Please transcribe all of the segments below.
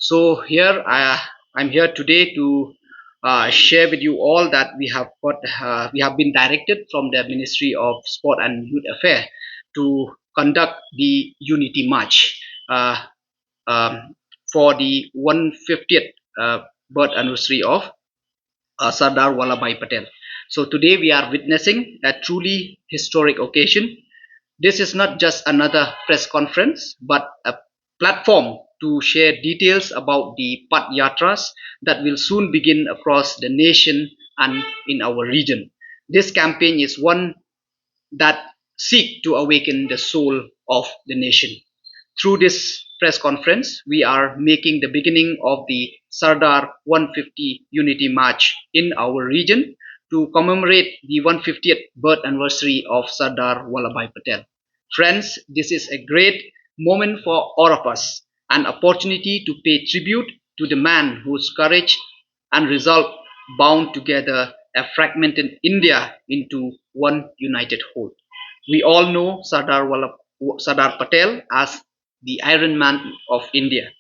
So here I'm here today to share with you all that we have been directed from the Ministry of Sport and Youth Affairs to conduct the Unity March uh, um, for the 150th birth anniversary of Sardar Vallabhbhai Patel. So today we are witnessing a truly historic occasion. This is not just another press conference, but a platform to share details about the Padyatras that will soon begin across the nation and in our region. This campaign is one that seek to awaken the soul of the nation. Through this press conference, we are making the beginning of the Sardar 150 Unity March in our region to commemorate the 150th birth anniversary of Sardar Vallabhbhai Patel. Friends, this is a great moment for all of us, an opportunity to pay tribute to the man whose courage and resolve bound together a fragmented India into one united whole. We all know Sardar Patel as the Iron Man of India.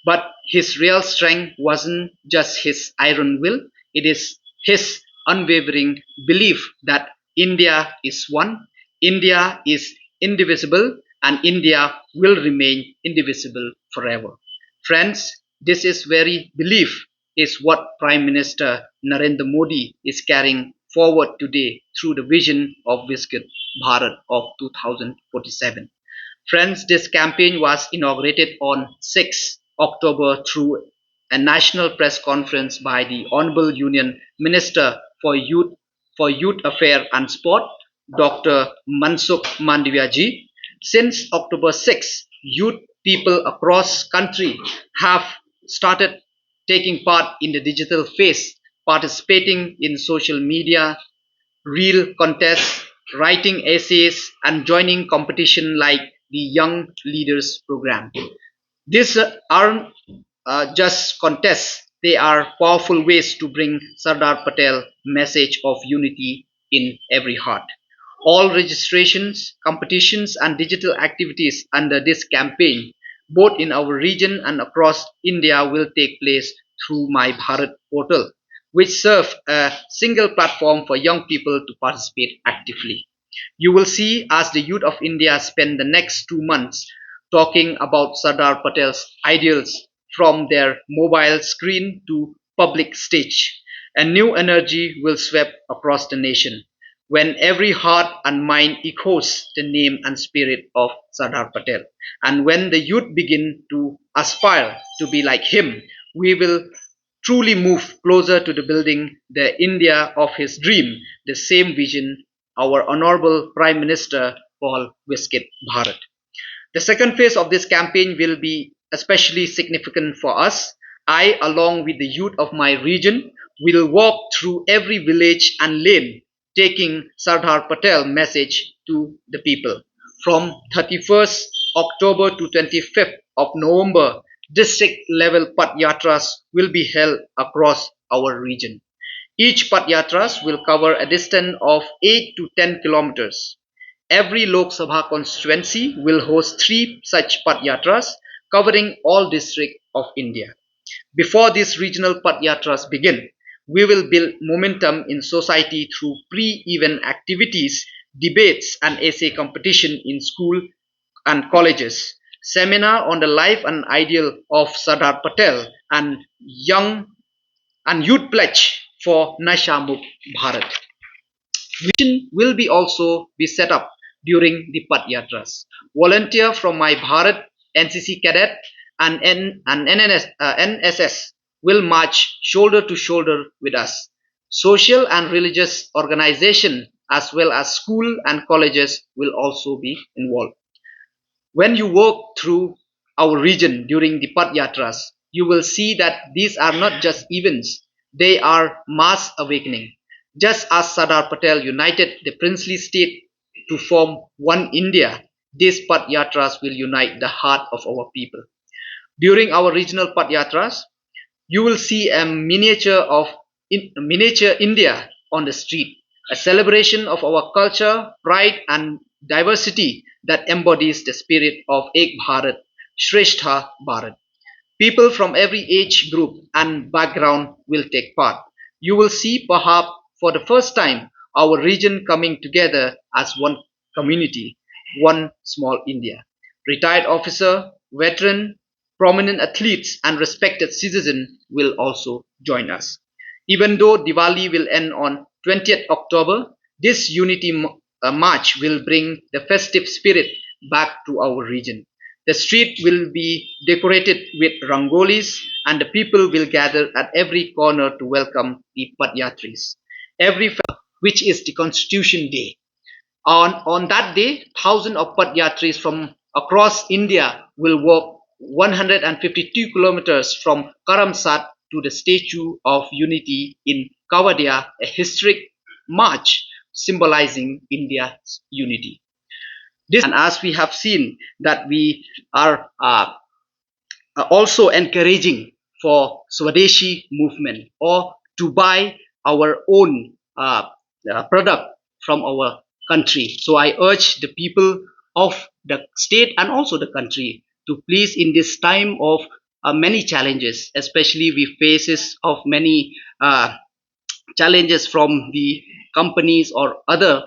But his real strength wasn't just his iron will, it is his unwavering belief that India is one, India is indivisible, and India will remain indivisible forever. Friends, this is very belief is what Prime Minister Narendra Modi is carrying forward today through the vision of Viksit Bharat of 2047. Friends, this campaign was inaugurated on 6 October through a national press conference by the Honorable Union Minister for Youth Affairs and Sport, Dr. Mansukh Mandaviya. Since October 6, youth people across country have started taking part in the digital phase, participating in social media, real contests, writing essays, and joining competition like the Young Leaders Program. These aren't just contests; they are powerful ways to bring Sardar Patel message of unity in every heart. All registrations, competitions, and digital activities under this campaign, both in our region and across India, will take place through My Bharat portal, which serve a single platform for young people to participate actively. You will see as the youth of India spend the next 2 months talking about Sardar Patel's ideals from their mobile screen to public stage. A new energy will sweep across the nation when every heart and mind echoes the name and spirit of Sardar Patel. And when the youth begin to aspire to be like him, we will truly move closer to the building the India of his dream, the same vision our Honorable Prime Minister called Viksit Bharat. The second phase of this campaign will be especially significant for us. I, along with the youth of my region, will walk through every village and lane, taking Sardar Patel message to the people. From 31st October to 25th of November, district level Padyatras will be held across our region. Each Padyatras will cover a distance of 8 to 10 kilometers. Every Lok Sabha constituency will host three such Padyatras covering all districts of India. Before these regional Padyatras begin, we will build momentum in society through pre-event activities, debates and essay competition in school and colleges, seminar on the life and ideal of Sardar Patel and young and youth pledge for Nasha Mukt Bharat. Vision will be also be set up during the Padyatras. Volunteer from My Bharat, NCC cadet and NSS will march shoulder to shoulder with us. Social and religious organization as well as school and colleges will also be involved. When you walk through our region during the Padyatras, you will see that these are not just events, they are mass awakening. Just as Sardar Patel united the princely state to form one India, these Padyatras will unite the heart of our people. During our regional Padyatras, you will see a miniature India on the street, a celebration of our culture, pride, and diversity that embodies the spirit of Ek Bharat, Shreshtha Bharat. People from every age group and background will take part. You will see, perhaps for the first time, our region coming together as one community, one small India. Retired officer, veteran, prominent athletes, and respected citizen will also join us. Even though Diwali will end on 20th October, this unity march will bring the festive spirit back to our region. The street will be decorated with rangolis, and the people will gather at every corner to welcome the Padyatras. Every which is the Constitution Day. On that day, thousands of Padyatris from across India will walk 152 kilometers from Karamsat to the Statue of Unity in Kavadia, a historic march symbolizing India's unity. This, and as we have seen that we are also encouraging for Swadeshi movement, or to buy our own product from our country. So I urge the people of the state and also the country to please, in this time of many challenges, especially we faces of many challenges from the companies or other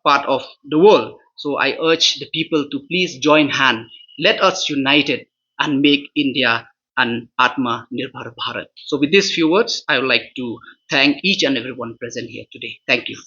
part of the world. So I urge the people to please join hand. Let us unite it and make India an Atma Nirbhar Bharat. So with these few words, I would like to thank each and everyone present here today. Thank you.